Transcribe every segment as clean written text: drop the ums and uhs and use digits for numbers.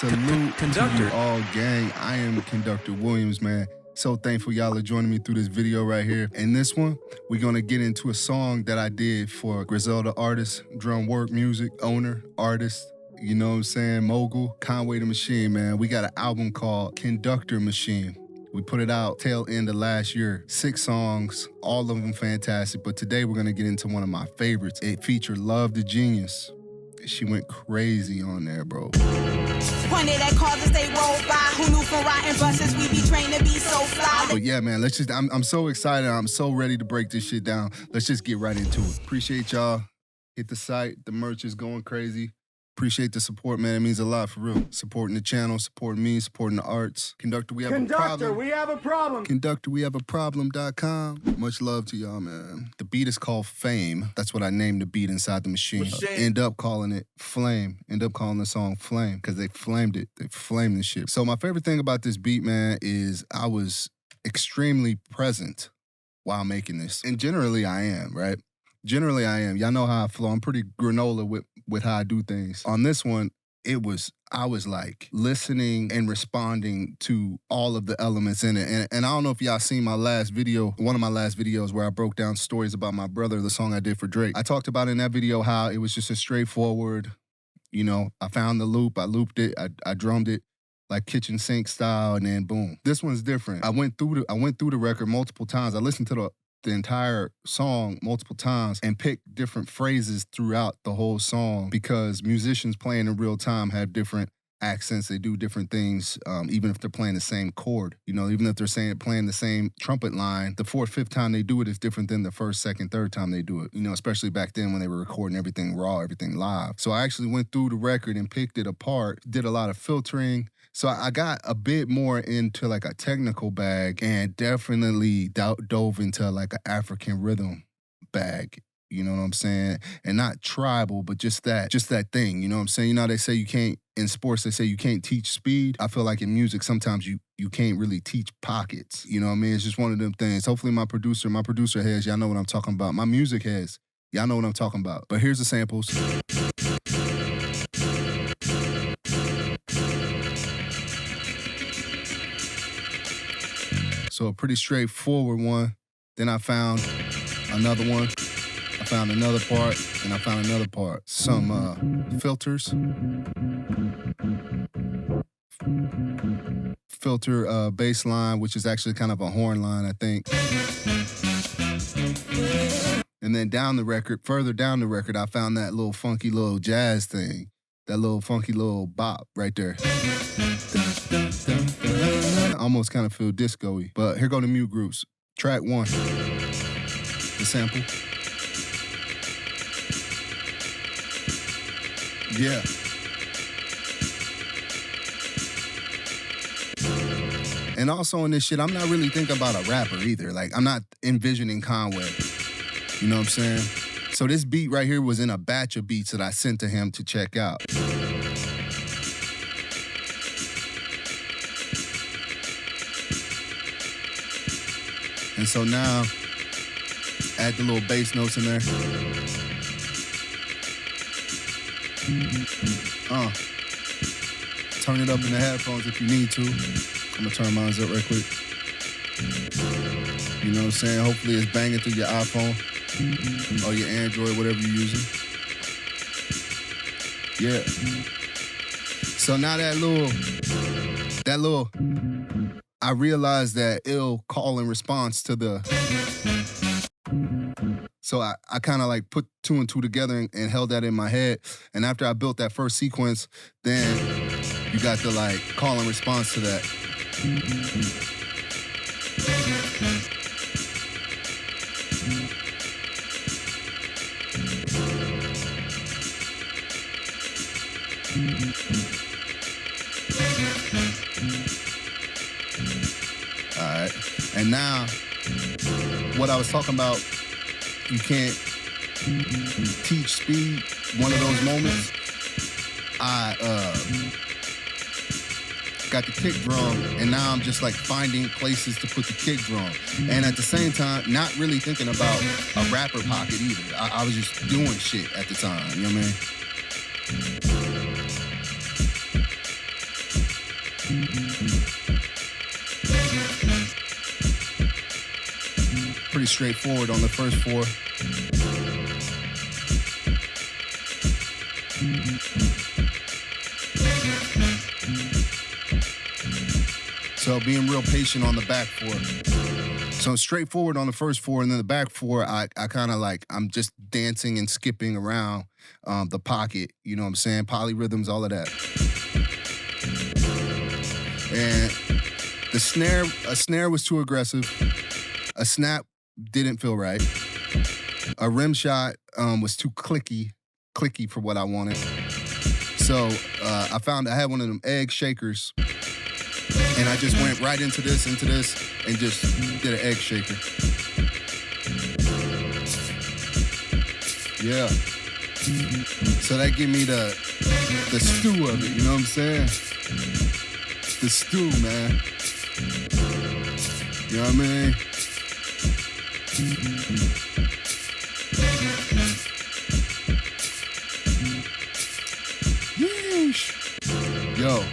Salute Conductor. to you all, gang. I am Conductor Williams, man. So thankful y'all are joining me through this video right here. In this one, we're gonna get into a song that I did for Griselda artist, drum work music owner, artist, you know what I'm saying, mogul, Conway the Machine, man. We got an album called Conductor Machine. We put it out tail end of last year. 6 songs, all of them fantastic, but today we're gonna get into one of my favorites. It featured Love the Genius. She went crazy on there, bro. One day that cars as they roll by, who knew from riding buses we be trained to be so fly. But yeah, man, I'm so excited. I'm so ready to break this shit down. Let's just get right into it. Appreciate y'all. Hit the site. The merch is going crazy. Appreciate the support, man. It means a lot, for real. Supporting the channel, supporting me, supporting the arts. Conductor, we have a problem. We have a problem. Conductor, we have a problem.com. Much love to y'all, man. The beat is called Fame. That's what I named the beat inside the machine. End up calling it Flame. End up calling the song Flame because they flamed it. They flamed this shit. So my favorite thing about this beat, man, is I was extremely present while making this. And generally I am, right? Generally I am. Y'all know how I flow. I'm pretty granola with how I do things. On this one, I was like listening and responding to all of the elements in it. And I don't know if y'all seen my last video, one of my last videos where I broke down stories about my brother, the song I did for Drake. I talked about in that video how it was just a straightforward, you know, I found the loop, I looped it, I drummed it like kitchen sink style, and then boom. This one's different. I went through the record multiple times. I listened to the entire song multiple times and pick different phrases throughout the whole song because musicians playing in real time have different accents. They do different things, even if they're playing the same chord. You know, even if they're playing the same trumpet line, the 4th, 5th time they do it is different than the 1st, 2nd, 3rd time they do it. You know, especially back then when they were recording everything raw, everything live. So I actually went through the record and picked it apart, did a lot of filtering. So I got a bit more into like a technical bag and definitely dove into like an African rhythm bag. You know what I'm saying? And not tribal, but just that thing. You know what I'm saying? You know how they say you can't, in sports, they say you can't teach speed. I feel like in music, sometimes you can't really teach pockets. You know what I mean? It's just one of them things. Hopefully my producer heads, y'all know what I'm talking about. My music heads, y'all know what I'm talking about. But here's the samples. So a pretty straightforward one. Then I found another one. I found another part, and I found another part. Some filters. Filter bass line, which is actually kind of a horn line, I think. And then further down the record, I found that little funky little jazz thing. That little funky little bop right there. Almost kind of feel disco-y. But here go the mute groups. Track 1. The sample. Yeah. And also in this shit, I'm not really thinking about a rapper either. Like, I'm not envisioning Conway. You know what I'm saying? So this beat right here was in a batch of beats that I sent to him to check out. And so now, add the little bass notes in there. Turn it up in the headphones if you need to. I'm gonna turn mine up right quick. You know what I'm saying? Hopefully it's banging through your iPhone or your Android, whatever you're using. Yeah. So now that little, I realized that it'll call in response to the. So I kind of like put 2 and 2 together and held that in my head. And after I built that first sequence, then you got the like call and response to that. All right. And now, what I was talking about, you can't teach speed, one of those moments, I got the kick drum, and now I'm just like finding places to put the kick drum. And at the same time, not really thinking about a rapper pocket either. I was just doing shit at the time, you know what I mean? Pretty straightforward on the first four. So being real patient on the back four. So straightforward on the first four, and then the back four, I kind of like, I'm just dancing and skipping around the pocket, you know what I'm saying? Polyrhythms, all of that. And a snare was too aggressive. A snap didn't feel right. A rim shot was too clicky for what I wanted. So I had one of them egg shakers, and I just went right into this, and just did an egg shaker. Yeah. So that gave me the stew of it, you know what I'm saying? The stew, man. You know what I mean? Yeesh. Yo.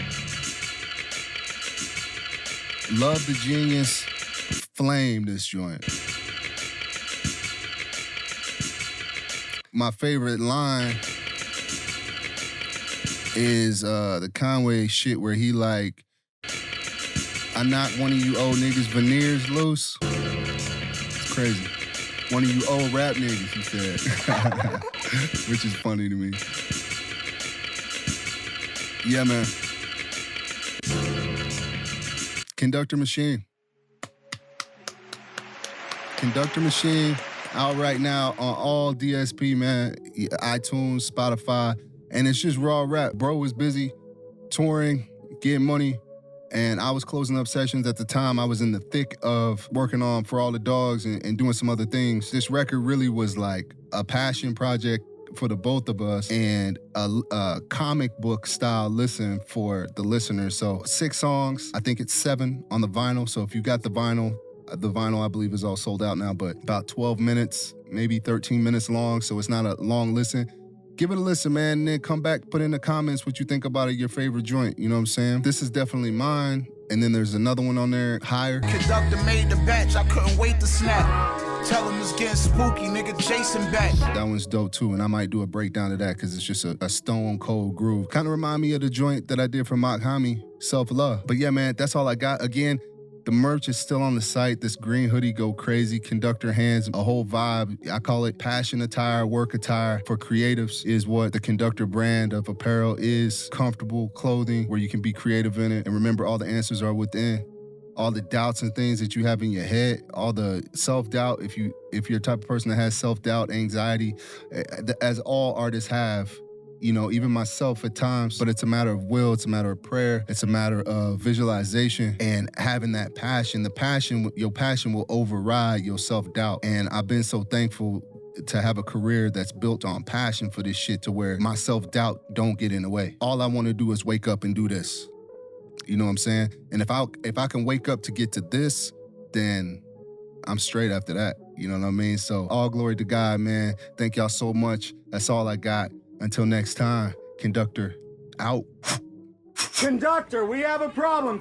Love the Genius. Flame this joint. My favorite line is the Conway shit where he like, I knocked one of you old niggas' veneers loose. It's crazy. One of you old rap niggas, he said. Which is funny to me. Yeah, man. Conductor Machine. Conductor Machine out right now on all DSP, man. iTunes, Spotify. And it's just raw rap. Bro was busy touring, getting money. And I was closing up sessions at the time. I was in the thick of working on For All the Dogs and doing some other things. This record really was like a passion project for the both of us and a comic book style listen for the listeners. So 6 songs, I think it's 7 on the vinyl. So if you got the vinyl I believe is all sold out now, but about 12 minutes, maybe 13 minutes long. So it's not a long listen. Give it a listen, man, and then come back, put in the comments what you think about it, your favorite joint, you know what I'm saying? This is definitely mine, and then there's another one on there, Higher. Conductor made the batch, I couldn't wait to snap. Tell him it's getting spooky, nigga, Jason back. That one's dope too, and I might do a breakdown of that because it's just a stone cold groove. Kind of remind me of the joint that I did for Mock Hami, Self Love. But yeah, man, that's all I got. Again, the merch is still on the site. This green hoodie go crazy. Conductor hands, a whole vibe. I call it passion attire, work attire for creatives is what the Conductor brand of apparel is. Comfortable clothing where you can be creative in it. And remember, all the answers are within. All the doubts and things that you have in your head, all the self-doubt, if you're a type of person that has self-doubt, anxiety, as all artists have, you know, even myself at times, but it's a matter of will, it's a matter of prayer, it's a matter of visualization and having that passion. Your passion will override your self-doubt. And I've been so thankful to have a career that's built on passion for this shit to where my self-doubt don't get in the way. All I want to do is wake up and do this. You know what I'm saying? And if I can wake up to get to this, then I'm straight after that. You know what I mean? So all glory to God, man. Thank y'all so much. That's all I got. Until next time, Conductor out. Conductor, we have a problem.